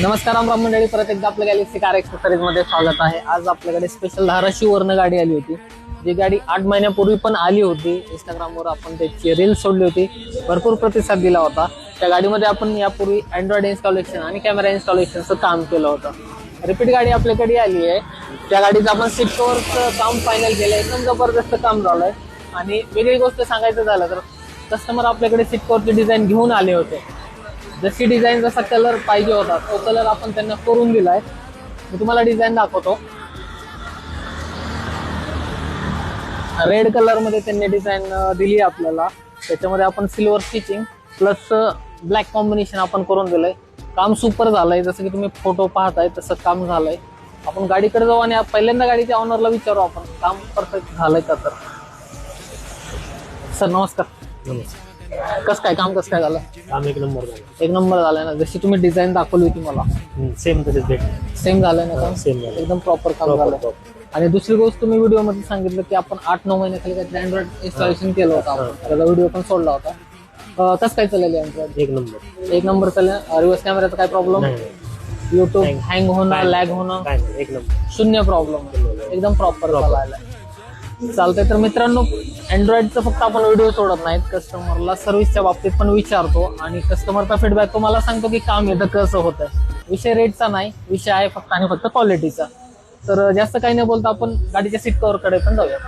नमस्कार राम मंडळी, परत एकदा आपल्या गॅलेक्सी कार एक्सेसरीज मध्ये स्वागत आहे। आज आपल्याकडे स्पेशल धाराशिववरनं गाडी आली होती। जी गाडी 8 महिन्यापूर्वी पण आली होती। इंस्टाग्रामवर आपण त्याची रील सोडली होती, भरपूर प्रतिसाद दिला होता। त्या गाडीमध्ये आपण यापूर्वी अँड्रॉइड इन्स्टॉलेशन आणि कॅमेरा इन्स्टॉलेशनचं काम केलं होतं। रिपीट गाडी आपल्याकडे आली आहे। त्या गाडीचं आपण सीट कव्हरचं काम फायनल केलंय, एकदम जबरदस्त काम झालंय। आणि वेगळी गोष्ट सांगायचं झालं तर कस्टमर आपल्याकडे सीट कव्हरची डिझाईन घेऊन आले होते। जशी डिझाईन जसा कलर पाहिजे होता तो कलर आपण त्यांना करून दिलाय। मी तुम्हाला डिझाईन दाखवतो। रेड कलर मध्ये त्यांनी डिझाईन दिली आपल्याला। त्याच्यामध्ये आपण silver stitching plus black combination आपण करून दिलंय। काम सुपर झालंय, जसं की तुम्ही फोटो पाहताय तसं काम झालंय। आपण गाडीकडे जाऊ आणि पहिल्यांदा गाडीच्या ऑनरला विचारू आपण काम परफेक्ट झालंय का। तर सर नमस्कार। नमस्कार। कसं काय काम कसं काय झालं? काम एक नंबर झालं। एक नंबर झालंय ना, जशी तुम्ही डिझाईन दाखवली होती मला सेम तसेच भेट सेम झालंय ना काम? सेम झालं, एकदम प्रॉपर काम झालं। आणि दुसरी गोष्ट तुम्ही व्हिडिओ मध्ये सांगितलं की आपण 8-9 महिन्याखाली काही अँड्रॉइड इन्स्टॉलेशन केलं होतं आपण, त्याचा व्हिडिओ पण सोडला होता। कसं काय चालेल अँड्रॉइड? एक नंबर एक नंबर चालेल। रिव्हर्स कॅमेराचा काय प्रॉब्लेम? युट्यूब हँग होणं, लॅग होणं काय नाही, एक नंबर शून्य प्रॉब्लेम, एकदम प्रॉपर चालायला चालतंय। तर मित्रांनो, अँड्रॉइडचं फक्त आपण व्हिडिओ सोडत नाहीत, कस्टमरला सर्व्हिसच्या बाबतीत पण विचारतो आणि कस्टमरचा फीडबॅक तुम्हाला सांगतो की काम येतं कसं होतं। विषय रेटचा नाही, विषय आहे फक्त आणि फक्त क्वालिटीचा। तर जास्त काही नाही बोलता आपण गाडीच्या सीट कव्हर कडे पण जाऊया।